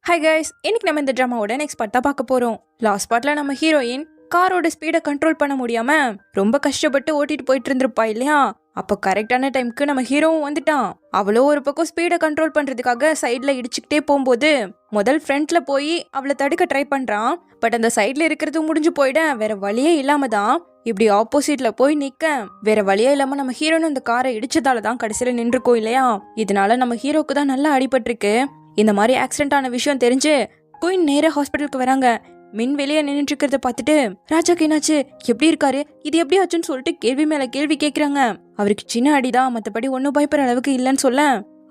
Hi guys, இன்னைக்கு நம்ம இந்த ட்ராமாவோட நெக்ஸ்ட் பார்ட் தான் பார்க்க போறோம். லாஸ்ட் பார்ட்ல நம்ம ஹீரோயின் காரோட ஸ்பீடை கண்ட்ரோல் பண்ண முடியாம ரொம்ப கஷ்டப்பட்டு ஓட்டிட்டு போயிட்டு இருந்திருப்பா இல்லையா. அப்போ கரெக்டான டைமுக்கு நம்ம ஹீரோவும் வந்துட்டான். அவளோ ஒரு பக்கம் ஸ்பீடை கண்ட்ரோல் பண்றதுக்காக சைட்ல இடிச்சுக்கிட்டே போகும்போது முதல் ஃப்ரண்ட்ல போய் அவளை தடுக்க ட்ரை பண்றான். பட் அந்த சைட்ல இருக்கிறது முடிஞ்சு போயிட வேற வழியே இல்லாம தான் இப்படி ஆப்போசிட்ல போய் நிக்க வேற வழியே இல்லாம நம்ம ஹீரோன்னு அந்த காரை இடிச்சதால தான் கடைசியில நின்றுக்கோம் இல்லையா. இதனால நம்ம ஹீரோக்கு தான் நல்லா அடிபட்டிருக்கு. இந்த மாதிரி ஆக்சிடென்ட் ஆன விஷயம் தெரிஞ்சு குயின் நேரா ஹாஸ்பிட்டலுக்கு வராங்க. மின் வெளியே நின்றுட்டு இருக்கிறத பார்த்துட்டு ராஜாக்கு என்னாச்சு, எப்படி இருக்காரு, இது எப்படி ஆச்சுன்னு சொல்லிட்டு கேள்வி மேல கேள்வி கேட்கறாங்க. அவருக்கு சின்ன அடிதான், மற்றபடி ஒன்னும் பயப்படுற அளவுக்கு இல்லைன்னு சொல்ல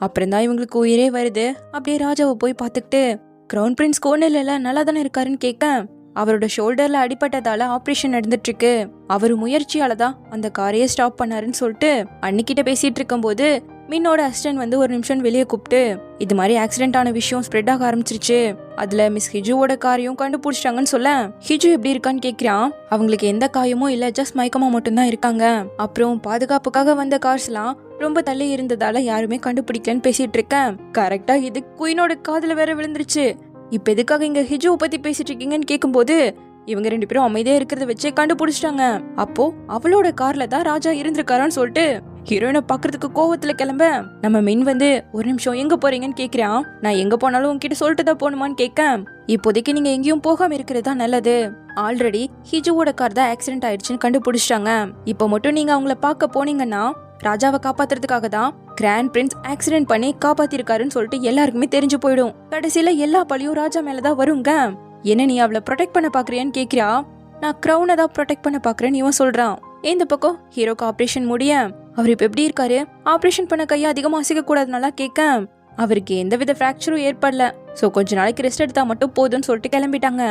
அப்புறம் தான் இவங்களுக்கு உயிரே வருது. அப்படியே ராஜாவை போய் பார்த்துக்கிட்டு கிரவுன் பிரின்ஸ் கோனல் நல்லா தானே இருக்காருன்னு கேட்க அவரோட ஷோல்டர்ல அடிபட்டதால ஆப்ரேஷன் நடந்துட்டு இருக்கு, அவரு முயற்சியால தான் அந்த காரையே ஸ்டாப் பண்ணாருன்னு சொல்லிட்டு அன்னிக்கிட்ட பேசிட்டு இருக்கும் போது மின்னோட அசிஸ்டன்ட் ஒரு நிமிஷம் வெளியே கூப்பிட்டு இது மாதிரி ஆக்சிடென்ட் ஆன விஷயம் ஸ்ப்ரெட் ஆக ஆரம்பிச்சிருச்சு, அதுல மிஸ் ஹிஜுவோட காரையும் கண்டுபிடிச்சிட்டாங்கன்னு சொல்ல ஹிஜு எப்படி இருக்கான்னு கேட்கிறான். அவங்களுக்கு எந்த காயமும் இல்ல, ஜஸ்ட் மயக்கமா மட்டும்தான் இருக்காங்க. அப்புறம் பாதுகாப்புக்காக வந்த கார்ஸ் எல்லாம் ரொம்ப தள்ளி இருந்ததால யாருமே கண்டுபிடிக்கலன்னு பேசிட்டு இருக்கேன். கரெக்டா இது குயினோட காதுல வேற விழுந்துருச்சு. இப்ப எதுக்காக இங்க ஹிஜுவை பத்தி பேசிட்டு இருக்கீங்கன்னு கேட்கும்போது இவங்க ரெண்டு பேரும் அமைதியா இருக்கிறத வச்சே கண்டுபிடிச்சிட்டாங்க. அப்போ அவளோட கார்ல தான் ராஜா இருந்திருக்காரான்னு சொல்லிட்டு ஹீரோயினை பாக்குறதுக்கு கோவத்துல கிளம்ப நம்ம மின் ஒரு நிமிஷம் எங்க போறீங்கன்னு கேக்குறான். நான் எங்க போனாலும் உங்ககிட்ட சொல்லிட்டு தான் போகணுமான்னு கேட்க இப்போதைக்கு நீங்க எங்கேயும் போகாம இருக்கிறது தான் நல்லது, ஆல்ரெடி ஹிஜுவோட கார் தான் ஆக்சிடென்ட் ஆயிடுச்சுன்னு கண்டுபிடிச்சிட்டாங்க. இப்போ மட்டும் நீங்க அவங்கள பார்க்க போனீங்கன்னா ராஜாவை காப்பாத்துறதுக்காக தான் கிராண்ட் பிரின்ஸ் ஆக்சிடென்ட் பண்ணி காப்பாத்திருக்காருன்னு சொல்லிட்டு எல்லாருக்குமே தெரிஞ்சு போயிடும். கடைசியில எல்லா பழியும் ராஜா மேலதான் வருங்க. என்ன நீ அவளை ப்ரொடெக்ட் பண்ண பாக்குறியான்னு கேக்குறா. நான் கிரவுனை தான் ப்ரொடெக்ட் பண்ண பாக்குறேன்னு இவன் சொல்றான். இந்த பக்கம் ஹீரோக்கு ஆபரேஷன் முடிய அவர் இப்ப எப்படி இருக்காரு, ஆபரேஷன் பண்ண கையை அதிகமா அசைக்க கூடாதுனால கேட்க அவருக்கு எந்தவித பிராக்சரும் ஏற்படல, சோ கொஞ்ச நாளைக்கு ரெஸ்ட் எடுத்தா மட்டும் போதும்னு சொல்லிட்டு கிளம்பிட்டாங்க.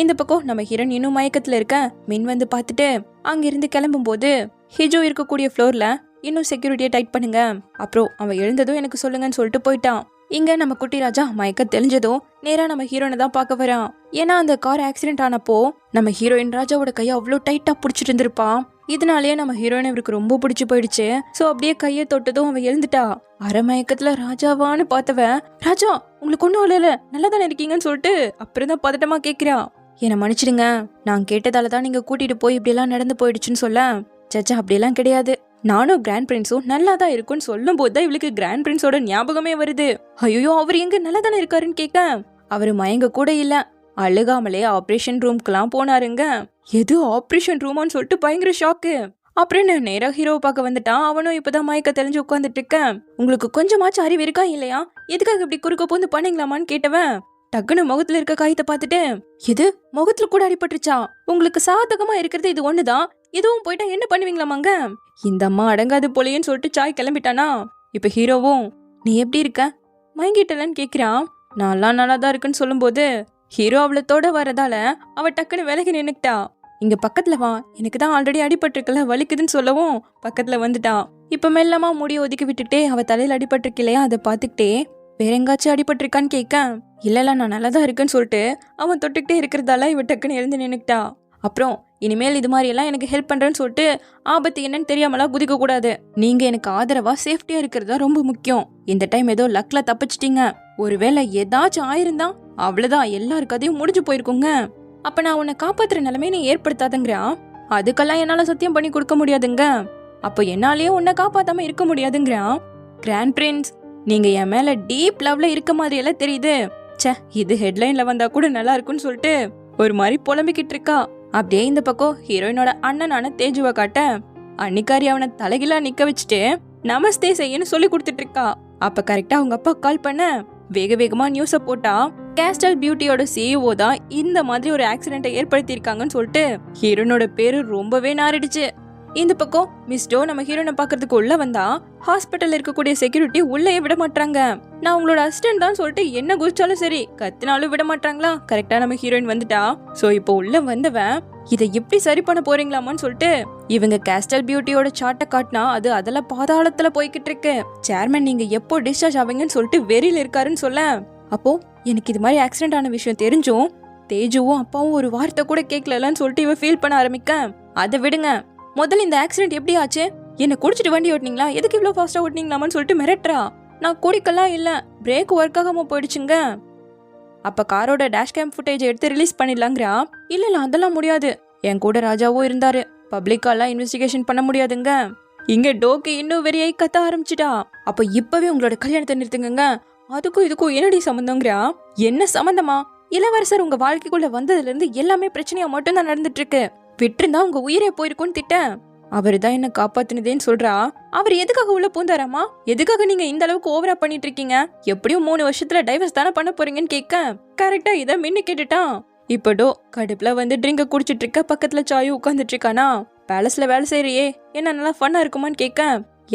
இந்த பக்கம் நம்ம ஹீரோன் இன்னும் மயக்கத்துல இருக்க மின் பார்த்துட்டு அங்கிருந்து கிளம்பும் போது ஹிஜோ இருக்கக்கூடிய ஃப்ளோர்ல இன்னும் செக்யூரிட்டியை டைட் பண்ணுங்க, அப்புறம் அவன் எழுந்ததும் எனக்கு சொல்லுங்கன்னு சொல்லிட்டு போயிட்டான். இங்க நம்ம குட்டி ராஜா மயக்க தெளிஞ்சதும் நேரா நம்ம ஹீரோனை தான் பார்க்க வரான். ஏன்னா அந்த கார் ஆக்சிடென்ட் ஆனப்போ நம்ம ஹீரோயின் ராஜாவோட கையை அவ்வளோ டைட்டா பிடிச்சிட்டு இருந்திருப்பான். இதனாலேயே நம்ம ஹீரோயின் அவருக்கு ரொம்ப பிடிச்சு போயிடுச்சு. சோ அப்படியே கையை தொட்டதும் அவன் எழுந்துட்டா. அரை மயக்கத்துல ராஜாவான்னு பார்த்தவன் ராஜா உங்களுக்கு ஒன்னும் இல்ல, நல்லா தானே இருக்கீங்கன்னு சொல்லிட்டு அப்புறம் தான் பதட்டமா கேட்கிறா. என்னை மன்னிச்சிடுங்க, நான் கேட்டதால தான் நீங்க கூட்டிட்டு போய் இப்படி எல்லாம் நடந்து போயிடுச்சுன்னு சொல்ல சச்சா அப்படியெல்லாம் கிடையாது, நானும் கிராண்ட் பிரின்ஸும் நல்லா தான் இருக்குன்னு சொல்லும் போதுதான் இவளுக்கு கிராண்ட் பிரின்ஸோட ஞாபகமே வருது. ஐயோ அவர் எங்க நல்லா தானே இருக்காருன்னு கேட்க அவரு மயங்க கூட இல்ல, அழுகாமலே ஆபரேஷன் ரூம்க்குலாம் போனாருங்க. எது ஆபரேஷன் ரூமான்னு சொல்லிட்டு பயங்கர ஷாக்கு. அப்புறம் நான் நேரா ஹீரோவை பார்க்க வந்துட்டான். அவனும் இப்பதான் மயக்க தெளிஞ்சு உட்காந்துட்டு இருக்கேன். உங்களுக்கு கொஞ்சமாச்சும் அறிவு இருக்கா இல்லையா, எதுக்காக இப்படி குறுக்க போந்து பண்ணீங்களாமான்னு கேட்டவன் டக்குன்னு முகத்துல இருக்க காயத்தை பார்த்துட்டு எது முகத்துல கூட அடிபட்டுருச்சா, உங்களுக்கு சாதகமா இருக்கிறது இது ஒண்ணுதான், இதுவும் போயிட்டா என்ன பண்ணுவீங்களாமாங்க. இந்த அம்மா அடங்காது போலேன்னு சொல்லிட்டு சாய் கிளம்பிட்டானா. இப்ப ஹீரோவும் நீ எப்படி இருக்க, மயங்கிட்டலன்னு கேக்குறான். நான்லாம் நல்லா தான் இருக்குன்னு சொல்லும் போது ஹீரோ அவளத்தோட வரதால அவ டக்குன்னு விலகி நின்னுக்கிட்டா. இங்க பக்கத்துல வா, எனக்கு தான் ஆல்ரெடி அடிபட்டிருக்கல வலிக்குதுன்னு சொல்லவும் பக்கத்துல வந்துட்டான். இப்ப மெல்லமா முடிய ஒதுக்கி விட்டுட்டே அவ தலையில அடிபட்டிருக்கு இல்லையா அதை பாத்துக்கிட்டே வேற எங்காச்சும் அடிபட்டிருக்கான்னு கேட்க இல்ல நான் நல்லாதான் இருக்குன்னு சொல்லிட்டு அவன் தொட்டுக்கிட்டே இருக்கிறதால இவ டக்குன்னு எழுந்து நின்னுக்கிட்டா. அப்புறம் இனிமேல் இது மாதிரி எல்லாம் எனக்கு ஹெல்ப் பண்றேன்னு சொல்லிட்டு ஆபத்து என்னன்னு தெரியாமலாம் குதிக்க கூடாது, நீங்க எனக்கு ஆதரவா சேஃப்டியா இருக்கிறதா ரொம்ப முக்கியம். இந்த டைம் ஏதோ லக்ல தப்பிச்சிட்டீங்க, ஒருவேளை ஏதாச்சும் ஆயிருந்தா அவ்வளவுதான் எல்லாரு கதையும் முடிஞ்சு போயிருக்குங்க. அப்ப நான் உன்னை காப்பாத்துற நிலைமை நீ ஏற்படுத்தாதுங்கிறா. அதுக்கெல்லாம் என்னால சத்தியம் பண்ணி கொடுக்க முடியாதுங்க, அப்போ என்னாலேயே உன்னை காப்பாத்தாம இருக்க முடியாதுங்கிறா. கிராண்ட் பிரின்ஸ் நீங்க என் மேல டீப் லவ்ல இருக்க மாதிரி எல்லாம் தெரியுது, சே இது ஹெட்லைன்ல வந்தா கூட நல்லா இருக்குன்னு சொல்லிட்டு ஒரு மாதிரி புலம்பிக்கிட்டு இருக்கா. அப்படியே இந்த பக்கம் ஹீரோயினோட அண்ணனான தேஜுவை காட்ட அன்னிக்காரி அவனை தலைகிலா நிக்க வச்சுட்டு நமஸ்தே செய்யன்னு சொல்லி கொடுத்துட்டு இருக்கா. அப்ப கரெக்டா அவங்க அப்பா கால் பண்ண வேக வேகமா நியூஸ போட்டா கேஸ்டல் பியூட்டியோட சிஇஓ தான் இந்த மாதிரி ஒரு ஆக்சிடென்ட்டை ஏற்படுத்தி இருக்காங்கன்னு சொல்லிட்டு ஹீரோனோட பேரு ரொம்பவே நாரிடுச்சு. இந்த பக்கம் மிஸ் டோ நம்ம ஹீரோனை பாக்குறதுக்கு உள்ள வந்தா ஹாஸ்பிட்டல்ல இருக்கக்கூடிய செக்யூரிட்டி உள்ளே விட மாட்டாங்க. நான் உங்களோட அசிஸ்டன்ட் தான் சொல்லிட்டு என்ன குதிச்சாலும் சரி கத்தினாலும் விட மாட்டாங்களா. கரெக்டா நம்ம ஹீரோயின் வந்துட்டா. சோ இப்போ உள்ள வந்தவன் இதை எப்படி சரி பண்ண போறீங்களாமான்னு சொல்லிட்டு இவங்க கேஸ்டல் பியூட்டியோட சார்ட்டை காட்டினா அது அதெல்லாம் பாதாளத்துல போய்கிட்டு இருக்கு. சேர்மன் நீங்க எப்போ டிஸ்சார்ஜ் ஆவீங்கன்னு சொல்லிட்டு வெறியில இருக்காருன்னு சொல்ல அப்போ எனக்கு இது மாதிரி ஆக்சிடென்ட் ஆன விஷயம் தெரிஞ்சும் தேஜுவும் அப்பாவும் ஒரு வார்த்தை கூட கேட்கலன்னு சொல்லிட்டு இவ ஃபீல் பண்ண ஆரம்பிக்க அதை விடுங்க, முதல்ல இந்த ஆக்சிடென்ட் எப்படி ஆச்சு, என்ன குடிச்சிட்டு வண்டி ஓட்டினீங்களா, எதுக்கு இவ்வளவு ஃபாஸ்டா ஓட்டினீங்களாமான்னு சொல்லிட்டு மிரட்டுறா. நான் குடிக்கலாம் இல்ல, பிரேக் ஒர்க் ஆகாம போயிடுச்சுங்க. அப்ப காரோட டேஷ் கேம் ஃபுட்டேஜ் எடுத்து ரிலீஸ் பண்ணிடலாங்கிறா. இல்ல அதெல்லாம் முடியாது, என் கூட ராஜாவும் இருந்தாரு, பப்ளிக்காலாம் இன்வெஸ்டிகேஷன் பண்ண முடியாதுங்க. இங்க டோக்கு இன்னும் வெறியாய் கத்த ஆரம்பிச்சிட்டா. அப்ப இப்பவே உங்களோட கல்யாணத்தை நிறுத்துங்க, அதுக்கும் இதுக்கும் என்னடி சம்பந்தங்கிறா. என்ன சம்பந்தமா? இளவரசர் உங்க வாழ்க்கைக்குள்ள வந்ததுல இருந்து எல்லாமே பிரச்சனையா மட்டும் தான் நடந்துட்டு இருக்கு, விட்டுருந்தா உங்க உயிரே போயிருக்கும்னு திட்ட. அவரு தான் என்ன காப்பாத்தினதேன்னு சொல்றா. அவர் எதுக்காக உள்ள பூந்தாராமா? எதுக்காக நீங்க இந்த அளவுக்கு ஓவரா பண்ணிட்டு இருக்கீங்க? எப்படியும் 3 வருஷத்துல டைவர்ஸ் தானே பண்ண போறீங்கன்னு கேட்க கரெக்டா இதை மின்னு கேட்டுட்டான். இப்ப டோ கடுப்புல வந்து ட்ரிங்க குடிச்சிட்டு இருக்க, பக்கத்துல சாயும் உட்காந்துட்டு இருக்கானா. பேலஸ்ல வேலை செய்யறியே, என்ன நல்லா ஃபன்னா இருக்குமான்னு கேட்க,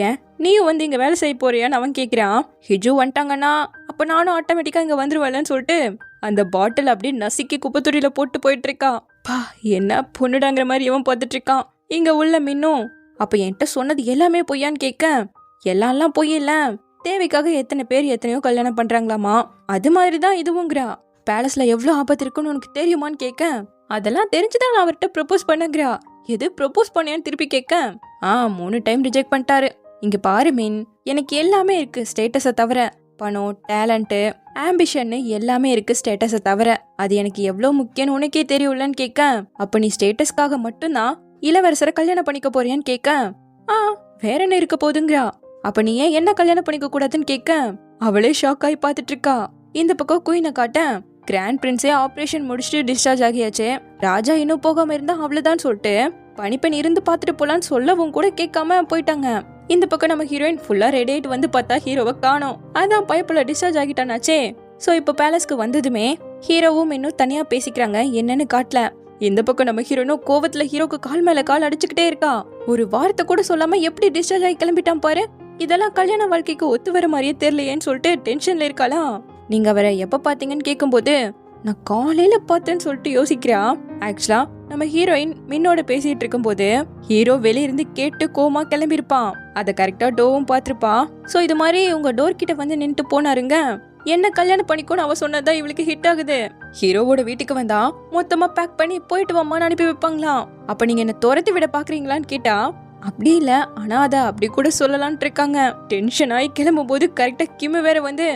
ஏன் நீயும் வந்து இங்க வேலை செய்ய போறியான்னு அவன் கேக்குறான். ஹிஜு வந்துட்டாங்கன்னா அப்ப நானும் ஆட்டோமேட்டிக்கா இங்க வந்துருவேன்னு சொல்லிட்டு அந்த பாட்டில் அப்படியே நசுக்கி குப்பைத்துறையில போட்டு போயிட்டு இருக்கா. பா என்ன பொண்ணுடாங்கிற மாதிரி இவன் பார்த்துட்டு இருக்கான். இங்க உள்ள மின்னும் அப்ப என்கிட்ட சொன்னது எல்லாமே பொய்யான்னு கேட்க, எல்லாம் பொய் இல்ல, தேவைக்காக எத்தனை பேர் எத்தனையோ கல்யாணம் பண்றாங்களாமா, அது மாதிரிதான் இதுவுங்கிறா. பேலஸ்ல எவ்வளவு ஆபத்து இருக்குன்னு உனக்கு தெரியுமான்னு கேட்க, அதெல்லாம் தெரிஞ்சுதான் நான் அவர்கிட்ட ப்ரப்போஸ் பண்ணுங்கிறா. எது ப்ரப்போஸ் பண்ணியான்னு திருப்பி கேட்க, 3 டைம் ரிஜெக்ட் பண்ணிட்டாரு. இங்க பாரு மீன், எனக்கு எல்லாமே இருக்கு ஸ்டேட்டஸை தவிர, பணம், டேலண்ட்டு, ஆம்பிஷன் எல்லாமே இருக்கு ஸ்டேட்டஸை தவிர, அது எனக்கு எவ்வளவு முக்கியம்னு உனக்கே தெரியும்லன்னு கேட்க, அப்ப நீ ஸ்டேட்டஸ்க்காக மட்டும்தான் இளவரசரை கல்யாணம் பண்ணிக்க போறியான்னு கேட்க, வேற என்ன இருக்க போதுங்கிறா. அப்ப நீ ஏன் என்ன கல்யாணம் பண்ணிக்க கூடாதுன்னு கேட்க, அவளே ஷாக் ஆகி பாத்துட்டு இருக்கா. இந்த பக்கம் குயினை காட்ட, கிராண்ட் பிரின்ஸே ஆபரேஷன் முடிச்சுட்டு டிஸ்சார்ஜ் ஆகியாச்சு, ராஜா இன்னும் போகாம இருந்தா அவ்வளவுதான் சொல்லிட்டு பனிப்பெண் இருந்து பாத்துட்டு போலான்னு சொல்லவும் கூட கேட்காம போயிட்டாங்க. இந்த பக்கம் நம்ம ஹீரோயின் ஃபுல்லா ரெடி ஆயிட்டு வந்து பார்த்தா ஹீரோவை காணோம். அதான் பைப்புல டிஸ்சார்ஜ் ஆகிட்டானாச்சே. சோ இப்ப பேலஸ்க்கு வந்ததுமே ஹீரோவும் இன்னும் தனியா பேசிக்கிறாங்க, என்னன்னு காட்டல. இந்த பக்கம் நம்ம ஹீரோனும் கோவத்துல ஹீரோக்கு கால் மேல கால் அடிச்சுக்கிட்டே இருக்கா. ஒரு வார்த்தை கூட சொல்லாம எப்படி டிஸ்சார்ஜ் ஆகி கிளம்பிட்டான் பாரு, இதெல்லாம் கல்யாண வாழ்க்கைக்கு ஒத்து வர மாதிரியே தெரியலையேன்னு சொல்லிட்டு டென்ஷன்ல இருக்காளா. நீங்க அவரை எப்ப பாத்தீங்கன்னு கேட்கும்போது, நான் காலையில பார்த்தேன்னு சொல்லிட்டு யோசிக்கிறா. ஆக்சுவலா நம்ம ஹீரோயின் மின்னோட பேசிட்டு இருக்கும் போது ஹீரோ வெளியிருந்து கேட்டு கோமா கிளம்பிருப்பான். அதை கரெக்டா டோவும் பாத்திருப்பா. சோ இது மாதிரி உங்க டோர் கிட்ட வந்து நின்று போனாருங்க, என்ன கல்யாணம் பண்ணிக்கோன்னு அவ சொன்னதா இவளுக்கு ஹிட் ஆகுது. ஹீரோவோட வீட்டுக்கு வந்தா மொத்தமா பேக் பண்ணி போயிட்டு வாமான்னு அனுப்பி வைப்பாங்களாம். அப்ப நீங்க என்ன துரத்தி விட பாக்குறீங்களான்னு கேட்டா, அப்படி இல்ல, ஆனா அத அப்படி கூட சொல்லலான் இருக்காங்க. டென்ஷன் ஆகி கிளம்பும் போது கரெக்டா கிம்மு வேற வந்து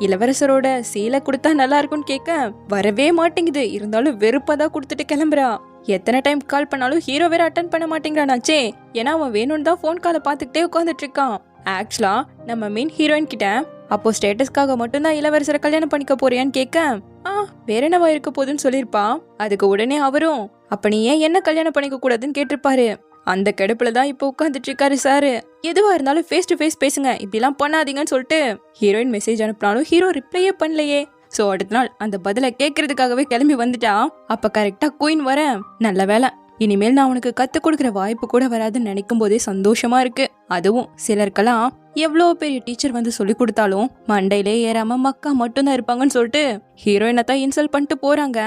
இளவரசரோட சீலை கொடுத்தா நல்லா இருக்கும்னு கேட்க, வரவே மாட்டேங்குது, இருந்தாலும் வெறுப்பாதான் கொடுத்துட்டு கிளம்புறா. எத்தனை டைம் கால் பண்ணாலும் ஹீரோ வேற அட்டன் பண்ண மாட்டேங்கிறானாச்சே, ஏன்னா அவன் வேணும்னு தான் போன் காலை பார்த்துக்கிட்டே உட்காந்துட்டு இருக்கான். ஆக்சுவலா நம்ம மெயின் ஹீரோயின் கிட்ட அப்போ ஸ்டேட்டஸ்க்காக மட்டும்தான் இளவரசரை கல்யாணம் பண்ணிக்க போறியான்னு கேட்க, வேற என்னவா இருக்க போதுன்னு சொல்லிருப்பா. அதுக்கு உடனே அவரும், அப்ப நீ ஏன் என்ன கல்யாணம் பண்ணிக்க கூடாதுன்னு கேட்டிருப்பாரு. அந்த கடுப்புல தான் இப்ப உட்காந்துட்டு இருக்காரு சாரு. எதுவா இருந்தாலும் ஃபேஸ் டு ஃபேஸ் பேசுங்க, இப்படி எல்லாம் பண்ணாதீங்கன்னு சொல்லிட்டு ஹீரோயின் மெசேஜ் அனுப்பினாலும் ஹீரோ ரிப்ளையே பண்ணலையே. சோ அடுத்த நாள் அந்த பதில கேட்கறதுக்காகவே கிளம்பி வந்துட்டா. அப்ப கரெக்டா குயின் வர, நல்ல வேலை, இனிமேல் நான் உனக்கு கத்து கொடுக்கற வாய்ப்பு கூட வராதுன்னு நினைக்கும் போதே சந்தோஷமா இருக்கு. அதுவும் சிலருக்கெல்லாம் எவ்வளோ பெரிய டீச்சர் வந்து சொல்லி கொடுத்தாலும் மண்டையிலே ஏறாம மக்கா மட்டும்தான் இருப்பாங்கன்னு சொல்லிட்டு ஹீரோயினை தான் இன்சல்ட் பண்ணிட்டு போறாங்க.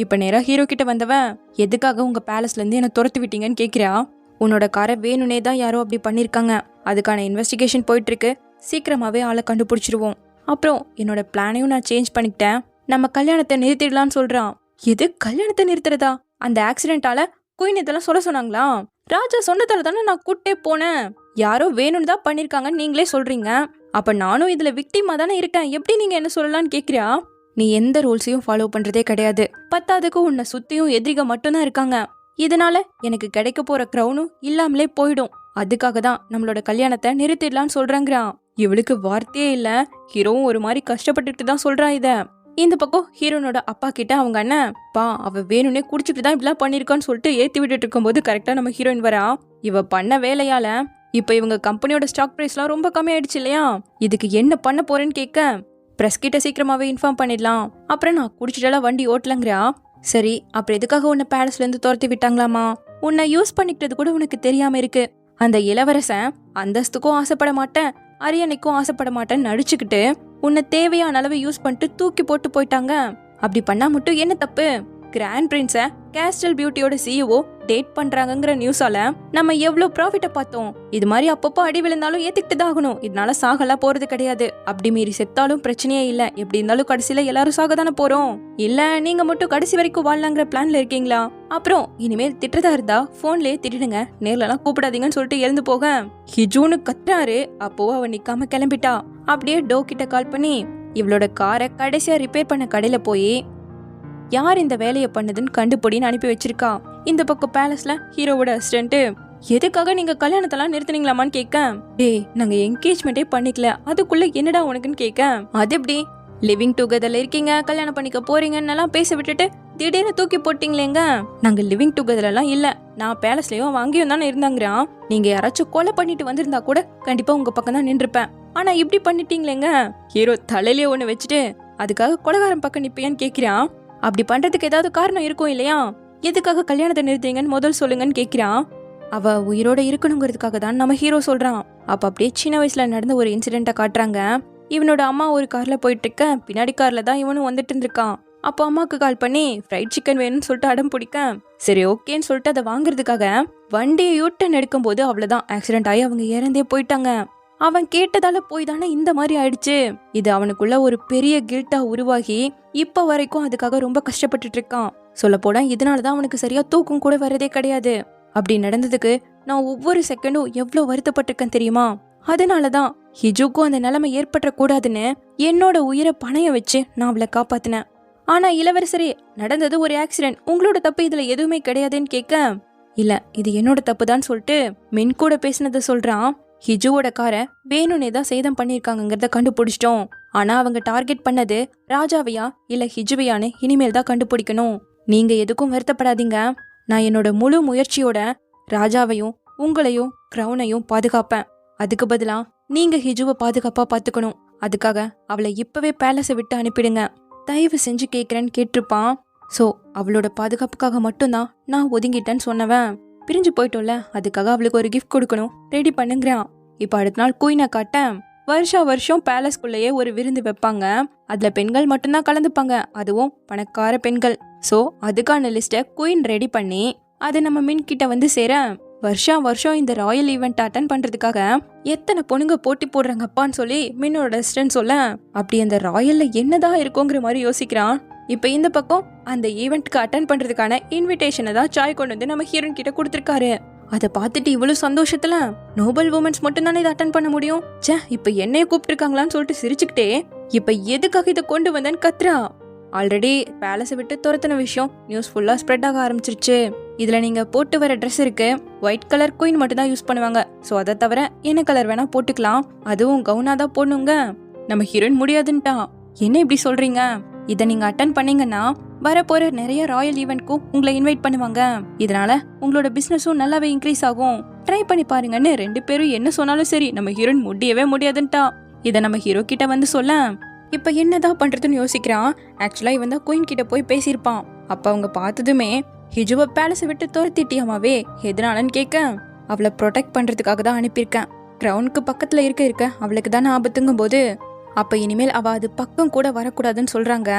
இப்ப நேரா ஹீரோ கிட்ட வந்தவன், எதுக்காக உங்க பேலஸ்ல இருந்து என்ன துரத்து விட்டீங்கன்னு கேக்குறா. உன்னோட காரை வேணுனே தான் யாரோ அப்படி பண்ணிருக்காங்க, அதுக்கான இன்வெஸ்டிகேஷன் போயிட்டு இருக்கு, சீக்கிரமாவே ஆளை கண்டுபிடிச்சிருவோம். அப்புறம் என்னோட பிளானையும் நான் சேஞ்ச் பண்ணிக்கிட்டேன், நம்ம கல்யாணத்தை நிறுத்திடலான்னு சொல்றான். எது கல்யாணத்தை நிறுத்துறதா? அந்த ஆக்சிடென்டால குயின் இதெல்லாம் சொல்ல சொன்னாங்களா? ராஜா சொன்னதால தானே நான் கூட்டே போனேன், யாரோ வேணும்னு தான் பண்ணிருக்காங்கன்னு நீங்களே சொல்றீங்க, அப்ப நானும் இதுல விக்டிமா தானே இருக்கேன், எப்படி நீங்க என்ன சொல்லலான்னு கேக்குறியா? நீ எந்த ரூல்ஸையும் ஃபாலோ பண்றதே கிடையாது, பத்தாவதுக்கு உன்னை சுத்தியும் எதிரிக மட்டும்தான் இருக்காங்க, இதனால எனக்கு கிடைக்க போற கிரௌனும் இல்லாமலே போயிடும், அதுக்காக தான் நம்மளோட கல்யாணத்தை நிறுத்திடலான்னு சொல்றாங்கிறான். இவளுக்கு வார்த்தையே இல்ல. ஹீரோவும் ஒரு மாதிரி கஷ்டப்பட்டுட்டு தான் சொல்றான் இத. இந்த பக்கம் ஹீரோனோட அப்பா கிட்ட அவங்க அண்ணன், பா அவ வேணும்னே குடிச்சிட்டு தான் இப்படிலாம் பண்ணிருக்கான்னு சொல்லிட்டு ஏத்தி விட்டுட்டு இருக்கும் போது கரெக்டா நம்ம ஹீரோயின் வரா. இவ பண்ண வேலையால இப்ப இவங்க கம்பெனியோட ஸ்டாக் பிரைஸ் எல்லாம் ரொம்ப கம்மியாயிடுச்சு இல்லையா, இதுக்கு என்ன பண்ண போறேன்னு கேட்க, பிரஸ் கிட்ட சீக்கிரமாவே இன்ஃபார்ம் பண்ணிடலாம், அப்புறம் நான் குடிச்சிட்டால வண்டி ஓட்டலங்கிறா. சரி, அப்புறம் எதுக்காக உன்னை பேலஸ்ல இருந்து துரத்தி விட்டாங்களாமா? உன்னை யூஸ் பண்ணிக்கிட்டது கூட உனக்கு தெரியாம இருக்கு. அந்த இளவரசன் அந்தஸ்துக்கும் ஆசைப்பட மாட்டேன், அரியணைக்கும் ஆசைப்பட மாட்டேன்னு நடிச்சுக்கிட்டு உன்னை தேவையான அளவு யூஸ் பண்ணிட்டு தூக்கி போட்டு போயிட்டாங்க. அப்படி பண்ணா மட்டும் என்ன தப்பு? கிராண்ட் பிரின்ஸ கேஸ்டல் பியூட்டியோட சிஇஓ டேட் பண்றாங்கங்கிற நியூஸால நம்ம எவ்வளவு ப்ராஃபிட்ட பார்த்தோம். இது மாதிரி அப்பப்போ அடி விழுந்தாலும் ஏத்துக்கிட்டு தான் ஆகணும், இதனால சாகலாம் போறது கிடையாது. அப்படி மீறி செத்தாலும் பிரச்சனையே இல்ல, எப்படி இருந்தாலும் கடைசியில எல்லாரும் சாக தானே போறோம். இல்ல நீங்க மட்டும் கடைசி வரைக்கும் வாழலாங்கிற பிளான்ல இருக்கீங்களா? அப்புறம் இனிமேல் திட்டதா இருந்தா போன்லயே திட்டிடுங்க, நேர்ல எல்லாம் கூப்பிடாதீங்கன்னு சொல்லிட்டு எழுந்து போக ஹிஜூன்னு கத்துறாரு. அப்போ அவ நிக்காம கிளம்பிட்டா. அப்படியே டோ கிட்ட கால் பண்ணி, இவளோட காரை கடைசியா ரிப்பேர் பண்ண கடையில போய் யார் இந்த வேலையை பண்ணதுன்னு கண்டுபிடின்னு அனுப்பி வச்சிருக்கா. இந்த பக்கம் பேலஸ்ல ஹீரோவோட அசிஸ்டன்ட் எதுக்காக நீங்க கல்யாணத்தெல்லாம் நிறுத்தினீங்களாமான்னு கேட்க, டேய் நாங்க என்கேஜ்மெண்டே பண்ணிக்கல, அதுக்குள்ள என்னடா உனக்குன்னு கேட்க, அது எப்படி லிவிங் டுகெதர்ல இருக்கீங்க, கல்யாணம் பண்ணிக்க போறீங்கன்னு எல்லாம் பேச விட்டுட்டு திடீர்னு தூக்கி போட்டீங்களேங்க. நாங்க லிவிங் டுகெதர் எல்லாம் இல்ல, நான் பேலஸ்லயும் அங்கேயும் தானே இருந்தாங்கிறான். நீங்க யாராச்சும் கொலை பண்ணிட்டு வந்திருந்தா கூட கண்டிப்பா உங்க பக்கம் தான் நின்றுப்பேன், ஆனா இப்படி பண்ணிட்டீங்களேங்க. ஹீரோ தலையிலேயே ஒண்ணு வச்சுட்டு அதுக்காக கொலைகாரன் பக்கம் நிப்பியான்னு கேக்குறான். அப்படி பண்றதுக்கு ஏதாவது காரணம் இருக்கும் இல்லையா, எதுக்காக கல்யாணத்தை நிறுத்தீங்கன்னு முதல் சொல்லுங்கன்னு கேக்குறான். அவ உயிரோட இருக்கணுங்கிறதுக்காக தான் நம்ம ஹீரோ சொல்றான். அப்ப அப்படியே சின்ன வயசுல நடந்த ஒரு இன்சிடென்ட்டை காட்டுறாங்க. இவனோட அம்மா ஒரு கார்ல போயிட்டு இருக்க, பின்னாடி கார்ல தான் இவனும் வந்துட்டு இருந்திருக்கான். அப்போ அம்மாக்கு கால் பண்ணி ஃப்ரைட் சிக்கன் வேணும்னு சொல்லிட்டு அடம் பிடிக்க, சரி ஓகேன்னு சொல்லிட்டு அதை வாங்குறதுக்காக வண்டியை யூட்டன் எடுக்கும் போது அவ்வளவுதான் ஆக்சிடென்ட் ஆகி அவங்க இறந்தே போயிட்டாங்க. அவன் கேட்டதால போய் தானே இந்த மாதிரி ஆயிடுச்சு. இது அவனுக்குள்ள ஒரு பெரிய கில்ட்டா உருவாகி இப்ப வரைக்கும் அதுக்காக ரொம்ப கஷ்டப்பட்டுட்டு இருக்கான். சொல்ல போனா இதனாலதான் அவனுக்கு சரியா தூக்கம் கூட வரதே கிடையாது. அப்படி நடந்ததுக்கு நான் ஒவ்வொரு செகண்டும் எவ்வளவு வருத்தப்பட்டிருக்கேன் தெரியுமா. அதனாலதான் ஹிஜுக்கும் அந்த நிலைமை ஏற்பட்ட கூடாதுன்னு என்னோட உயிரை பணைய வச்சு நான் அவளை காப்பாத்தினேன். ஆனா இளவரசரே, நடந்தது ஒரு ஆக்சிடென்ட், உங்களோட தப்பு இதுல எதுவுமே கிடையாதுன்னு கேட்க, இல்ல இது என்னோட தப்பு தான் சொல்லிட்டு மின் கூட பேசினதை சொல்றான். ஹிஜுவோட காரை வேணும்னே தான் சேதம் பண்ணிருக்காங்கிறத கண்டுபிடிச்சிட்டோம். ஆனா அவங்க டார்கெட் பண்ணது ராஜாவையா இல்ல ஹிஜுவையான்னு இனிமேல் தான் கண்டுபிடிக்கணும். நீங்க எதுக்கும் வருத்தப்படாதீங்க, நான் என்னோட முழு முயற்சியோட ராஜாவையும் உங்களையும் கிரவுனையும் பாதுகாப்பேன். அதுக்கு பதிலா நீங்க ஹிஜுவை பாதுகாப்பா பாத்துக்கணும். அதுக்காக அவளை இப்பவே பேலஸை விட்டு அனுப்பிடுங்க, தயவு செஞ்சு கேட்கிறேன்னு கேட்டிருப்பான். சோ அவளோட பாதுகாப்புக்காக மட்டும்தான் நான் ஒதுங்கிட்டேன்னு சொன்னவன் பிரிஞ்சு போயிட்டோம்ல, அதுக்காக அவளுக்கு ஒரு கிஃப்ட் கொடுக்கணும், ரெடி பண்ணுங்கிறான். இப்ப அடுத்த நாள் குயினை காட்ட, வருஷம் பேலஸ்குள்ளேயே ஒரு விருந்து வைப்பாங்க. அதுல பெண்கள் மட்டும்தான் கலந்துப்பாங்க, அதுவும் பணக்கார பெண்கள். சோ அதுக்கான லிஸ்ட குயின் ரெடி பண்ணி அது நம்ம மின் கிட்ட வந்து சேர, வருஷம் இந்த ராயல் ஈவெண்ட் அட்டன் பண்றதுக்காக எத்தனை பொண்ணுங்க போட்டி போடுறாங்கப்பான்னு சொல்லி மின்னோட அசிஸ்டன்ட் சொல்ல, அப்படி அந்த ராயல்ல என்னதான் இருக்குங்கிற மாதிரி யோசிக்கிறான். இப்ப இந்த பக்கம் அந்த ஈவெண்ட்க்கு அட்டன் பண்றதுக்கான இன்விடேஷனை தான் சாய் கொண்டு வந்து நம்ம ஹீரோயின் கிட்ட கொடுத்திருக்காரு. அதை பார்த்துட்டு இவ்வளவு சந்தோஷத்துல, நோபல் உமன்ஸ் மட்டும் தானே இதை அட்டன் பண்ண முடியும், சே இப்ப என்னைய கூப்பிட்டுருக்காங்களான்னு சொல்லிட்டு சிரிச்சுக்கிட்டே இப்ப எதுக்காக இதை கொண்டு வந்தேன்னு கத்துறா. ஆல்ரெடி பேலஸை விட்டு துரத்தின விஷயம் நியூஸ் ஃபுல்லா ஸ்ப்ரெட் ஆக ஆரம்பிச்சிருச்சு. இதுல நீங்க போட்டு வர ட்ரெஸ் இருக்கு, ஒயிட் கலர் குயின் மட்டும் தான் யூஸ் பண்ணுவாங்க. சோ அதை தவிர என்ன கலர் வேணா போட்டுக்கலாம், அதுவும் கவுனா தான் போடணுங்க. நம்ம ஹீரோயின் முடியாதுன்ட்டான். என்ன இப்படி சொல்றீங்க, இதை நீங்க அட்டன் பண்ணீங்கன்னா வரப்போற நிறைய ராயல் ஈவென்ட்க்கும் உங்களை இன்வைட் பண்ணுவாங்க, இதனால உங்களோட பிசினஸும் நல்லாவே இன்க்ரீஸ் ஆகும், ட்ரை பண்ணி பாருங்கன்னு ரெண்டு பேரும் என்ன சொன்னாலும் சரி நம்ம ஹீரோயின் முடியவே முடியாதுன்ட்டா. இதை நம்ம ஹீரோ கிட்ட வந்து சொல்ல, இப்ப என்னதான் பண்றதுன்னு யோசிக்கிறான். ஆக்சுவலா இவன் தான் குயின் கிட்ட போய் பேசியிருப்பான். அப்ப அவங்க பார்த்ததுமே ஹிஜுவை பேலஸை விட்டு துரத்திட்டியாமாவே, எதனாலன்னு கேட்க, அவளை ப்ரொடெக்ட் பண்றதுக்காக தான் அனுப்பியிருக்கேன், கிரவுனுக்கு பக்கத்துல இருக்க அவளுக்கு தானே ஆபத்துங்கும் போது அப்ப இனிமேல் அவ அது பக்கம் கூட வரக்கூடாதுன்னு சொல்றாங்க.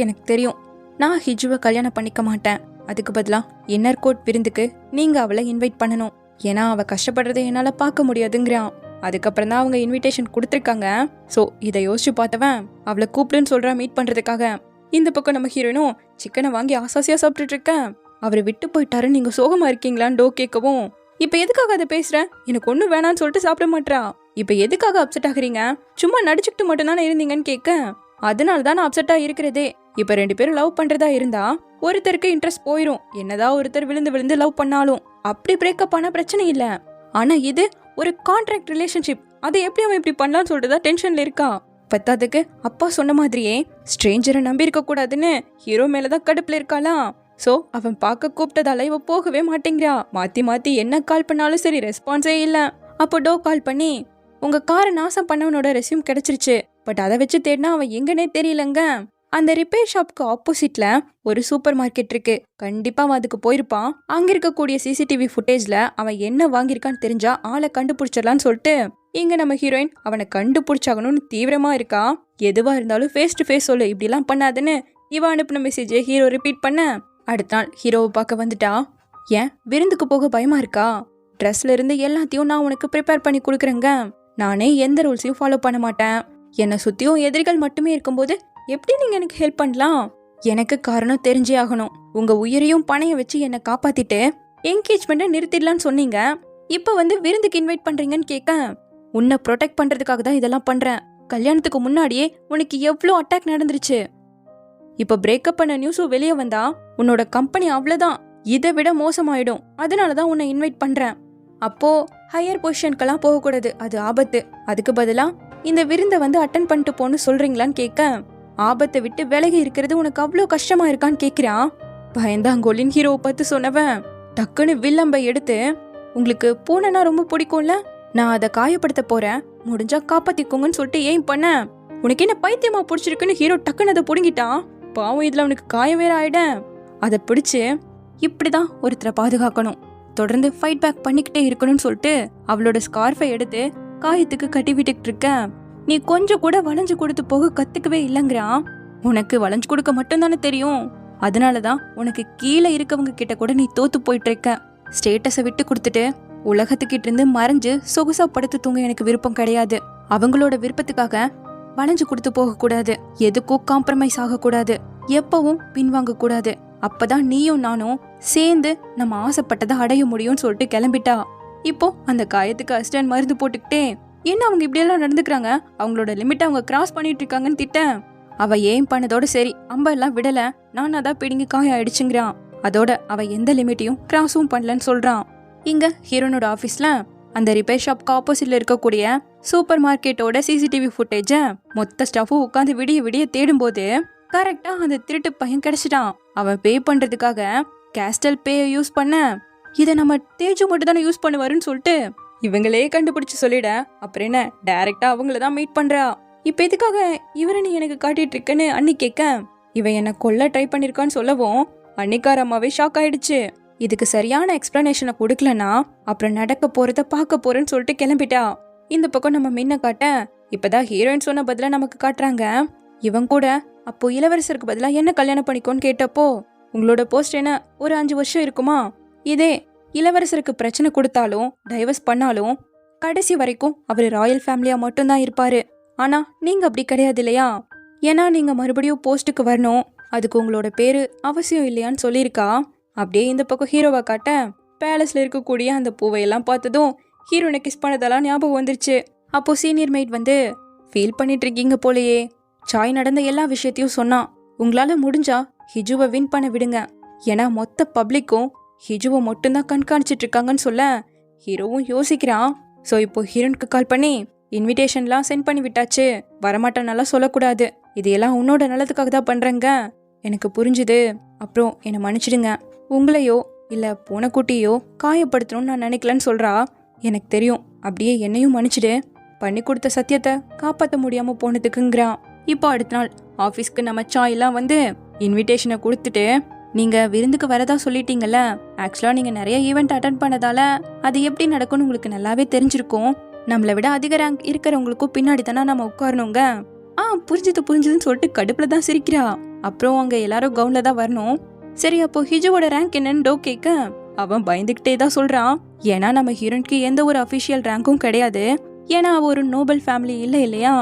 எனக்கு தெரியும், நான் ஹிஜுவை கல்யாணம் பண்ணிக்க மாட்டேன், அதுக்கு பதிலா இன்னர் கோட் விருந்துக்கு நீங்க அவளை இன்வைட் பண்ணணும், ஏன்னா அவ கஷ்டப்படுறதை என்னால பார்க்க முடியாதுங்கிறான். அதுக்கப்புறம் தான் அவங்க இன்விடேஷன் கொடுத்துருக்காங்க. சோ இதை யோசிச்சு பார்த்தவன் அவளை கூப்பிடுன்னு சொல்றான் மீட் பண்றதுக்காக. இந்த பக்கம் நம்ம ஹீரோயினும் சிக்கனை வாங்கி ஆசாசியா சாப்பிட்டுட்டு இருக்கேன். அவரை விட்டு போயிட்டாரு, நீங்க சோகமா இருக்கீங்களான்னு டோ கேட்கவும், இப்ப எதுக்காக அதை பேசுற, எனக்கு ஒண்ணு வேணான்னு சொல்லிட்டு சாப்பிட மாட்டா, இப்ப எதுக்காக அப்செட் ஆகுறீங்க, சும்மா நடிச்சுக்கிட்டு மட்டும் தானே இருந்தீங்கன்னு கேட்க, அதனாலதான் நான் அப்செட்டா இருக்கிறதே. இப்ப ரெண்டு பேரும் லவ் பண்றதா இருந்தா ஒருத்தருக்கு இன்ட்ரெஸ்ட் போயிரும், என்னதான் ஒருத்தர் விழுந்து விழுந்து லவ் பண்ணாலும் அப்படி பிரேக்கப் ஆன பிரச்சனை இல்ல. ஆனா இது ஒரு கான்ட்ராக்ட் ரிலேஷன்ஷிப், அதை எப்படி அவன் இப்படி பண்ணலான்னு சொல்லிட்டு டென்ஷன்ல இருக்கா. பத்தாதுக்கு அப்பா சொன்ன மாதிரியே ஸ்ட்ரேஞ்சரை நம்பி இருக்க கூடாதுன்னு ஹீரோ மேலதான் கடுப்புல இருக்காளா. சோ அவன் பார்க்க கூப்பிட்டதால இவ போகவே மாட்டேங்கிறா. மாத்தி மாத்தி என்ன கால் பண்ணாலும் சரி ரெஸ்பான்ஸே இல்ல. அப்போ டோ கால் பண்ணி, உங்க காரை நாசம் பண்ணவனோட ரெஸ்யூம் கிடைச்சிருச்சு, பட் அதை வச்சு தேடினா அவன் எங்கன்னே தெரியலங்க. அந்த ரிப்பேர் ஷாப்க்கு ஆப்போசிட்ல ஒரு சூப்பர் மார்க்கெட் இருக்கு, கண்டிப்பா அவன் அதுக்கு போயிருப்பான். அங்க இருக்கக்கூடிய சிசிடிவி ஃபுட்டேஜ்ல அவன் என்ன வாங்கியிருக்கான்னு தெரிஞ்சா ஆளை கண்டுபிடிச்சிடலான்னு சொல்லிட்டு இங்க நம்ம ஹீரோயின் அவனை கண்டுபிடிச்சாகணும்னு தீவிரமா இருக்கா. எதுவா இருந்தாலும் ஃபேஸ் டு ஃபேஸ் சொல்லு, இப்படி எல்லாம் பண்ணாதுன்னு இவன் அனுப்பின மெசேஜை ஹீரோ ரிப்பீட் பண்ண, அடுத்த நாள் ஹீரோவை பார்க்க வந்துட்டா. ஏன் விருந்துக்கு போக பயமா இருக்கா, ட்ரெஸ்ல இருந்து எல்லாத்தையும் நான் உனக்கு ப்ரிப்பேர் பண்ணி கொடுக்குறேங்க, நானே எந்த ரூல்ஸையும் ஃபாலோ பண்ண மாட்டேன், என்னை சுத்தியும் எதிரிகள் மட்டுமே இருக்கும்போது எப்படி நீங்க எனக்கு ஹெல்ப் பண்ணலாம், எனக்கு காரணம் தெரிஞ்சே ஆகணும், உங்க உயிரையும் பணைய வச்சு என்னை காப்பாத்திட்டு என்கேஜ்மெண்ட்டை நிறுத்திடலான்னு சொன்னீங்க, இப்ப வந்து விருந்துக்கு இன்வைட் பண்றீங்கன்னு கேட்க, உன்னை ப்ரொடெக்ட் பண்றதுக்காக தான் இதெல்லாம் பண்றேன், கல்யாணத்துக்கு முன்னாடியே உனக்கு எவ்வளோ அட்டாக் நடந்துருச்சு. இப்ப பிரேக்கப் பண்ண நியூஸும் வெளியே வந்தா உன்னோட கம்பெனி அவ்வளவுதான், இதை விட மோசமாயிடும். அதனாலதான் உன்னை இன்வைட் பண்றேன். அப்போ ஹையர் பொசிஷனுக்கெல்லாம் போகக்கூடாது, அது ஆபத்து. அதுக்கு பதிலா இந்த விருந்தை வந்து அட்டன் பண்ணிட்டு போன்னு சொல்றீங்களான்னு கேட்க, ஆபத்தை விட்டு விலகி இருக்கிறது உனக்கு அவ்வளோ கஷ்டமா இருக்கான்னு கேட்கிறான். பயந்தாங்கோலின் ஹீரோவை பார்த்து சொன்னவன் டக்குன்னு வில்லம்பை எடுத்து, உங்களுக்கு பூனைனா ரொம்ப பிடிக்கும்ல, நான் அதை காயப்படுத்த போறேன், முடிஞ்சா காப்பாத்திக்கோங்கன்னு சொல்லிட்டு ஏன் பண்ண. உனக்கு என்ன பைத்தியமா பிடிச்சிருக்குன்னு ஹீரோ டக்குன்னு அதை புடுங்கிட்டான். பாவம், இதுல அவனுக்கு காயம் வேற ஆயிட. அதை பிடிச்சு இப்படிதான் ஒருத்தரை பாதுகாக்கணும், தொடர்ந்து ஃபைட் பேக் பண்ணிக்கிட்டே இருக்கணும்னு சொல்லிட்டு அவளோட ஸ்கார்ஃபை எடுத்து காயத்துக்கு கட்டி விட்டுக்கிட்டு இருக்க. நீ கொஞ்சம் கூட வளைஞ்சு கொடுத்து போக கத்துக்கவே இல்லைங்கிறான். உனக்கு வளைஞ்சு கொடுக்க மட்டும்தானே தெரியும், அதனாலதான் உனக்கு கீழே இருக்கவங்க கிட்ட கூட நீ தோத்து போயிட்டு இருக்க. ஸ்டேட்டஸை விட்டு கொடுத்துட்டு உலகத்துக்கிட்ட இருந்து மறைஞ்சு சொகுசா படுத்து தூங்க எனக்கு விருப்பம் கிடையாது. அவங்களோட விருப்பத்துக்காக வளைஞ்சு கொடுத்து போக கூடாது, எதுக்கும் காம்ப்ரமைஸ் ஆக கூடாது, எப்பவும் பின்வாங்க கூடாது. அப்பதான் நீயும் நானும் சேர்ந்து நம்ம ஆசைப்பட்டதை அடைய முடியும்னு சொல்லிட்டு கிளம்பிட்டா. இப்போ அந்த காயத்துக்கு அசிஸ்டன்ட் மருந்து போட்டுக்கிட்டே, என்ன அவங்க இப்படியெல்லாம் நடந்துக்கிறாங்க, அவங்களோட லிமிட்டை அவங்க கிராஸ் பண்ணிட்டு இருக்காங்கன்னு திட்ட. அவ ஏன் பண்ணதோட சரி, அம்பெல்லாம் விடல, நானா தான் பிடிங்கி காயம் ஆயிடுச்சுங்கிறான். அதோட அவ எந்த லிமிட்டையும் கிராஸும் பண்ணலன்னு சொல்றான். இங்க ஹீரோனோட ஆபீஸ்ல அந்த ரிப்பேர் ஷாப்க்கு ஆப்போசிட்ல இருக்கக்கூடிய சூப்பர் மார்க்கெட்டோட சிசிடிவி ஃபுட்டேஜ மொத்த ஸ்டாஃபும் உட்காந்து விடிய விடிய தேடும் போது கரெக்டா அந்த திருட்டு பையன் கிடைச்சிட்டான். அவன் பே பண்றதுக்காக கேஸ்டல் பே யூஸ் பண்ண, இதை நம்ம தேஜு மட்டும் தானே யூஸ் பண்ணுவாருன்னு சொல்லிட்டு இவங்களே கண்டுபிடிச்சு சொல்லிட. அப்புறம் என்ன, டைரக்டா அவங்கள தான் மீட் பண்றா. இப்ப எதுக்காக இவரை நீ எனக்கு காட்டிட்டு இருக்கன்னு அன்னி கேட்க, இவன் என்ன கொல்ல ட்ரை பண்ணிருக்கான்னு சொல்லவும் அன்னிக்கார அம்மாவே ஷாக் ஆயிடுச்சு. இதுக்கு சரியான எக்ஸ்பிளனேஷனை கொடுக்கலனா அப்புறம் நடக்க போறத பார்க்க போறேன்னு சொல்லிட்டு கிளம்பிட்டா. இந்த பக்கம் நம்ம மின்ன காட்ட, இப்பதான் ஹீரோயின் சொன்ன பதிலா நமக்கு காட்டுறாங்க. இவன் கூட அப்போ இளவரசருக்கு பதிலா என்ன கல்யாணம் பண்ணிக்கோன்னு கேட்டப்போ, உங்களோட போஸ்ட் என்ன ஒரு 5 வருஷம் இருக்குமா, இதே இளவரசருக்கு பிரச்சனை கொடுத்தாலும் டைவர்ஸ் பண்ணாலும் கடைசி வரைக்கும் அவர் ராயல் ஃபேமிலியா மட்டும்தான் இருப்பாரு. ஆனா நீங்க அப்படி கிடையாது இல்லையா, ஏன்னா நீங்க மறுபடியும் போஸ்ட்டுக்கு வரணும், அதுக்கு உங்களோட பேரு அவசியம் இல்லையான்னு சொல்லியிருக்கா. அப்படியே இந்த பக்கம் ஹீரோவை காட்ட, பேலஸ்ல இருக்கக்கூடிய அந்த பூவையெல்லாம் பார்த்ததும் ஹீரோனை கிஸ் பண்ணதெல்லாம் ஞாபகம் வந்துருச்சு. அப்போ சீனியர் மெய்ட் வந்து, ஃபீல் பண்ணிட்டு இருக்கீங்க போலையே, சாய் நடந்த எல்லா விஷயத்தையும் சொன்னான், உங்களால முடிஞ்சா ஹிஜுவை வின் பண்ண விடுங்க, ஏன்னா மொத்த பப்ளிக்கும் ஹிஜுவை மட்டும்தான் கண்காணிச்சிட்டு இருக்காங்கன்னு சொல்ல ஹீரோவும் யோசிக்கிறான். ஸோ இப்போ ஹீரோனுக்கு கால் பண்ணி இன்விடேஷன்லாம் சென்ட் பண்ணி விட்டாச்சு, வரமாட்டானெல்லாம் சொல்லக்கூடாது, இதையெல்லாம் உன்னோட நல்லதுக்காக தான் பண்றேங்க, எனக்கு புரிஞ்சுது, அப்புறம் என்னை மன்னிச்சிடுங்க, உங்களையோ இல்லை பூனைக்குட்டியோ காயப்படுத்தணும்னு நான் நினைக்கலன்னு சொல்றா. எனக்கு தெரியும், அப்படியே என்னையும் மன்னிச்சிடு, பண்ணி கொடுத்த சத்தியத்தை காப்பாற்ற முடியாம போனதுக்குங்கிறான். இப்போ அடுத்த நாள் ஆஃபீஸ்க்கு நம்ம சாயெல்லாம் வந்து இன்விடேஷனை கொடுத்துட்டு, நீங்க விருந்துக்கு வரதா சொல்லிட்டீங்கல்ல, ஆக்சுவலா நீங்க நிறைய ஈவெண்ட் அட்டன் பண்ணதால அது எப்படி நடக்கும்னு உங்களுக்கு நல்லாவே தெரிஞ்சிருக்கும், நம்மளை விட அதிக ரேங்க் இருக்கிறவங்களுக்கும் பின்னாடி தானே நம்ம உட்காரணுங்க. புரிஞ்சுதுன்னு சொல்லிட்டு கடுப்புல தான் சிரிக்கிறா. அப்புறம் அங்க எல்லாரும் கவுன்ல தான் வரணும். சரி, அப்போ ஹிஜுவோட ரேங்க் என்னன்னு டோ கேட்க அவன் பயந்துகிட்டே தான் சொல்றான், ஏன்னா நம்ம ஹீரோனுக்கு எந்த ஒரு அபிஷியல் ரேங்கும் கிடையாது, ஏன்னா அவ ஒரு நோபல் ஃபேமிலி இல்லை இல்லையா,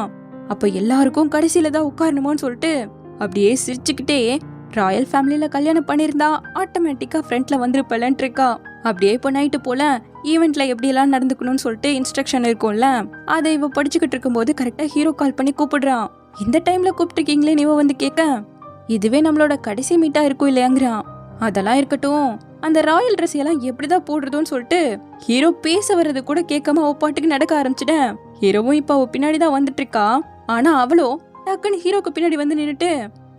அப்போ எல்லாருக்கும் கடைசியில தான் உட்காரணுமோன்னு சொல்லிட்டு அப்படியே சிரிச்சுக்கிட்டே, ராயல் ஃபேமிலியில கல்யாணம் பண்ணியிருந்தா ஆட்டோமேட்டிக்கா ஃப்ரண்ட்ல வந்துருப்பலன்ட்டு இருக்கா. அப்படியே இப்போ நைட்டு போல ஈவெண்ட்ல எப்படி எல்லாம் நடந்துக்கணும்னு சொல்லிட்டு இன்ஸ்ட்ரக்ஷன் இருக்கும்ல, அதை இவ படிச்சுக்கிட்டு இருக்கும்போது கரெக்டா ஹீரோ கால் பண்ணி கூப்பிடுறான். இந்த டைம்ல கூப்பிட்டுருக்கீங்களே நீவ வந்து கேட்க, இதுவே நம்மளோட கடைசி மீட்டா இருக்கும் இல்லையாங்கிறான். அதெல்லாம் இருக்கட்டும், அந்த ராயல் ட்ரெஸ் எல்லாம் எப்படிதான் போடுறதுன்னு சொல்லிட்டு ஹீரோ பேச வர்றது கூட கேட்காம அவ பாட்டுக்கு நடக்க ஆரம்பிச்சிட்டேன். ஹீரோவும் இப்ப அவ பின்னாடி தான் வந்துட்டு இருக்கா. ஆனா அவளோ டக்குன்னு ஹீரோக்கு பின்னாடி வந்து நின்னுட்டு,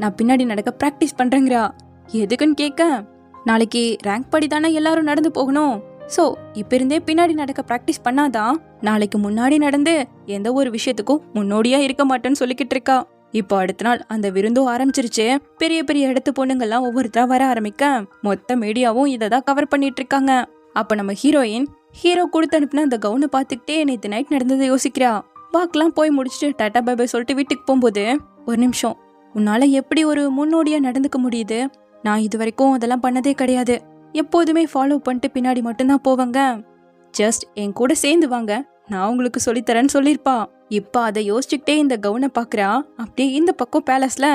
நான் பின்னாடி நடக்க பிராக்டிஸ் பண்றேங்கிறா. எதுக்குன்னு கேட்க, நாளைக்கு ரேங்க் படி தானே எல்லாரும் நடந்து போகணும், சோ இப்ப இருந்தே பின்னாடி நடக்க பிராக்டிஸ் பண்ணாதான் நாளைக்கு முன்னாடி நடந்து எந்த ஒரு விஷயத்துக்கும் முன்னோடியா இருக்க மாட்டேன்னு சொல்லிக்கிட்டு இருக்கா. இப்போ அடுத்த நாள் அந்த விருந்தும் ஆரம்பிச்சிருச்சு. பெரிய பெரிய இடத்து பொண்ணுங்கள்லாம் ஒவ்வொருத்தரா வர ஆரம்பிக்க மொத்த மீடியாவும் இதை தான் கவர் பண்ணிட்டு இருக்காங்க. அப்ப நம்ம ஹீரோயின் ஹீரோ கொடுத்து அனுப்பின அந்த கவுனை பார்த்துக்கிட்டே நேற்று நைட் நடந்ததை யோசிக்கிறா. வாக்கெல்லாம் போய் முடிச்சுட்டு டாட்டா பை பை சொல்லிட்டு வீட்டுக்கு போகும்போது, ஒரு நிமிஷம், உன்னால எப்படி ஒரு முன்னோடியா நடந்துக்க முடியுது, நான் இது வரைக்கும் அதெல்லாம் பண்ணதே கிடையாது, எப்போதுமே ஃபாலோ பண்ணிட்டு பின்னாடி மட்டும்தான் போவாங்க, ஜஸ்ட் என் கூட சேர்ந்து வாங்க, நான் உங்களுக்கு சொல்லித்தரேன்னு சொல்லியிருப்பா. இப்ப அதை யோசிச்சுக்கிட்டே இந்த கவுனை பாக்குறா. அப்படியே இந்த பக்கம் பேலஸ்ல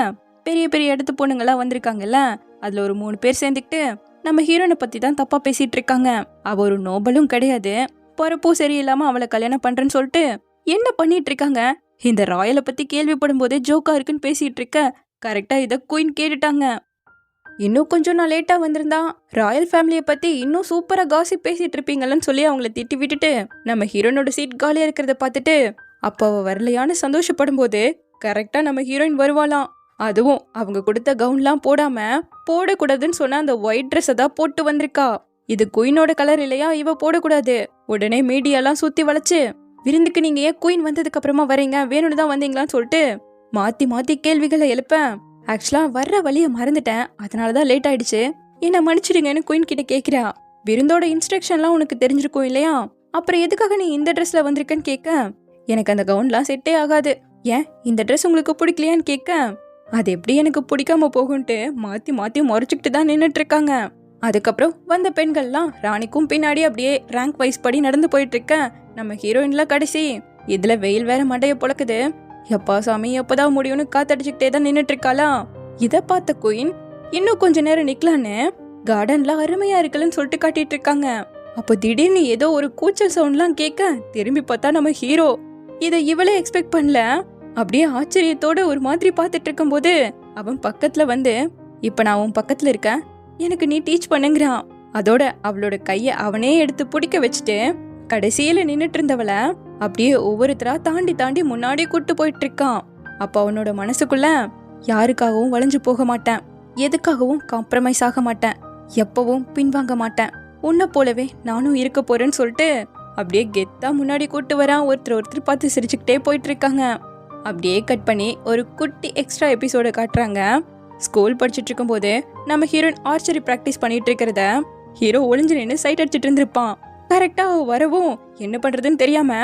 பெரிய பெரிய இடத்து பொண்ணுங்கெல்லாம் வந்திருக்காங்கல்ல, அதுல ஒரு 3 பேர் சேர்ந்துக்கிட்டு நம்ம ஹீரோனை பத்தி தான் தப்பா பேசிட்டு இருக்காங்க. அவ ஒரு நோபலும் கிடையாது, பொறப்பும் சரியில்லாம அவளை கல்யாணம் பண்றேன்னு சொல்லிட்டு என்ன பண்ணிட்டு இருக்காங்க, இந்த ராயலை பத்தி கேள்விப்படும் போதே ஜோக்கா இருக்குன்னு பேசிட்டு இருக்க கரெக்டா இத குயின் கேட்டுட்டாங்க. இன்னும் கொஞ்சம் நான் லேட்டா வந்திருந்தா ராயல் ஃபேமிலியை பத்தி இன்னும் சூப்பரா காசிப் பேசிட்டு இருப்பீங்கன்னு சொல்லி அவங்கள திட்டி விட்டுட்டு நம்ம ஹீரோனோட சீட் காலியா இருக்கிறத பார்த்துட்டு அப்போ அவ வரலையான்னு சந்தோஷப்படும் போது கரெக்டா நம்ம ஹீரோயின் வருவாளாம். அதுவும் அவங்க கொடுத்த கவுன்லாம் போடாம போடக்கூடாதுன்னு சொன்ன அந்த ஒயிட் ட்ரெஸ்ஸை தான் போட்டு வந்திருக்கா. இது குயினோட கலர் இல்லையா, இவ போடக்கூடாது. உடனே மீடியாலாம் சுத்தி வளைச்சு விருந்துக்கு நீங்க ஏன் குயின் வந்ததுக்கு அப்புறமா வரீங்க, வேணும்னு தான் வந்தீங்களான்னு சொல்லிட்டு மாத்தி மாத்தி கேள்விகளை எழுப்பேன். ஆக்சுவலா வர்ற வழியை மறந்துட்டேன், அதனாலதான் லேட் ஆயிடுச்சு, என்ன மன்னிச்சிடுங்கன்னு குயின் கிட்ட கேக்குறா. விருந்தோட இன்ஸ்ட்ரக்ஷன்லாம் உனக்கு தெரிஞ்சிருக்கும் இல்லையா, அப்புறம் எதுக்காக நீ இந்த ட்ரெஸ்ல வந்திருக்கன்னு கேட்க, எனக்கு அந்த கவுன்லாம் செட்டே ஆகாது, ஏன் இந்த ட்ரெஸ் உங்களுக்கு பிடிக்கலையான்னு கேட்க, அது எப்படி எனக்கு பிடிக்காம போகும்ட்டு மாத்தி மாத்தி முறைச்சுக்கிட்டு தான் நின்றுட்டு இருக்காங்க. அதுக்கப்புறம் வந்த பெண்கள்லாம் ராணிக்கும் பின்னாடி அப்படியே ரேங்க் வைஸ் படி நடந்து போயிட்டு இருக்க. நம்ம ஹீரோயின்லாம் கடைசி இதுல வெயில் வேற மண்டைய பொழக்குது, எப்பா சாமி எப்பதான் முடியும்னு காத்தடிச்சுக்கிட்டே தான் நின்னுட்டு இருக்காளா. இத பார்த்த குயின் இன்னும் கொஞ்ச நேரம் நிக்கலான்னு கார்டன்ல அருமையா இருக்குன்னு சொல்லிட்டு காட்டிட்டு இருக்காங்க. அப்போ திடீர்னு ஏதோ ஒரு கூச்சல் சவுண்ட்லாம் கேட்க திரும்பி பார்த்தா நம்ம ஹீரோ. இதை இவளே எக்ஸ்பெக்ட் பண்ணல. அப்படியே ஆச்சரியத்தோட ஒரு மாதிரி பார்த்துட்டு இருக்கும் போது அவன் பக்கத்துல வந்து, இப்ப நான் உன் பக்கத்துல இருக்கேன், எனக்கு நீ டீச் பண்ணுங்கிறான். அதோட அவளோட கைய அவனே எடுத்து பிடிக்க வச்சுட்டு கடைசியில நின்னுட்டு இருந்தவள அப்படியே ஒவ்வொருத்தரா தாண்டி தாண்டி முன்னாடி கூட்டு போயிட்டு இருக்கான். அப்ப அவனோட மனசுக்குள்ள, யாருக்காகவும் வளைஞ்சு போக மாட்டேன், எதுக்காகவும் காம்ப்ரமைஸ் ஆக மாட்டேன், எப்பவும் பின்வாங்க மாட்டேன், உன்னை போலவே நானும் இருக்க போறேன்னு சொல்லிட்டு அப்படியே கெத்தா முன்னாடி கூட்டு வரான். ஒருத்தர் பார்த்து சிரிச்சுக்கிட்டே போயிட்டு இருக்காங்க. அப்படியே கட் பண்ணி ஒரு குட்டி எக்ஸ்ட்ரா எபிசோட காட்டுறாங்க. ஸ்கூல் படிச்சுட்டு இருக்கும் போது நம்ம ஹீரோயின் ஆர்ச்சரி பிராக்டிஸ் பண்ணிட்டு இருக்கிறத ஹீரோ ஒளிஞ்சு நின்று சைட் அடிச்சுட்டு இருந்திருப்பான். கரெக்டா வரவும் என்ன பண்றதுன்னு தெரியாம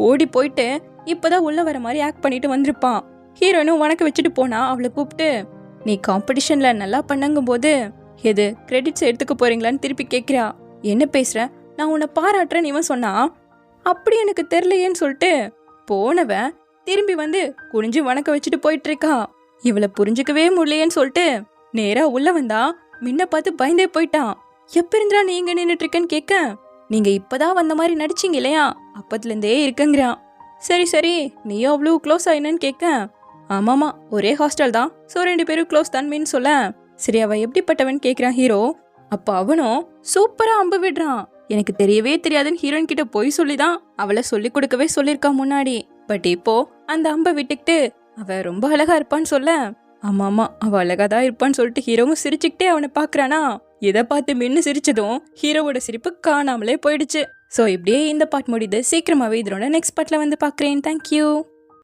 ஓடி போயிட்டு இப்பதான் உள்ள வர மாதிரி ஆக்ட் பண்ணிட்டு வந்திருப்பான். ஹீரோயினும் வணக்க வச்சுட்டு போனா அவளை கூப்பிட்டு, நீ காம்படிஷன்ல நல்லா பண்ணங்கும் போது எது கிரெடிட்ஸ் எடுத்துக்க போறீங்களான்னு திருப்பி கேட்கிறா. என்ன பேசுற, நான் உன்னை பாராட்டுறேன்னு இவன் சொன்னா. அப்படி எனக்கு தெரியலையேன்னு சொல்லிட்டு போனவன் திரும்பி வந்து குனிஞ்சு வணக்க வச்சுட்டு போயிட்டு இருக்கா. இவளை புரிஞ்சுக்கவே முடியலையேன்னு சொல்லிட்டு நேரா உள்ள வந்தா முன்ன பார்த்து பயந்தே போயிட்டான். எப்ப இருந்தா நீ இங்க நின்னுட்டு இருக்கேன்னு கேட்க, நீங்க இப்பதான் வந்த மாதிரி நடிச்சிங்க இல்லையா, அப்பத்துல இருந்தே இருக்கங்கிறான். சரி சரி நீயும் அவ்வளவு க்ளோஸ் ஆயினன்னு கேட்க, ஆமாமா ஒரே ஹாஸ்டல் தான், சோ 2 பேரும் க்ளோஸ் தான்மேன்னு சொல்ல, சரி அவ எப்படிப்பட்டவன் கேக்குறான் ஹீரோ. அப்ப அவனும் சூப்பரா அம்பு விடுறான். எனக்கு தெரியவே தெரியாதுன்னு ஹீரோயின் கிட்ட போய் சொல்லிதான் அவளை சொல்லி கொடுக்கவே சொல்லிருக்கா முன்னாடி. பட் இப்போ அந்த அம்பை விட்டுக்கிட்டு அவ ரொம்ப அழகா இருப்பான்னு சொல்ல, ஆமாமா அவ அழகாதான் இருப்பான்னு சொல்லிட்டு ஹீரோவும் சிரிச்சுக்கிட்டே அவனை பாக்குறானா. இதை பார்த்து மின்னு சிரிச்சதும் ஹீரோவோட சிரிப்பு காணாமலே போயிடுச்சு. ஸோ இப்படியே இந்த பார்ட் முடியுது. சீக்கிரமாவே இதோட நெக்ஸ்ட் பார்ட்ல வந்து பாக்குறேன். தேங்க்யூ.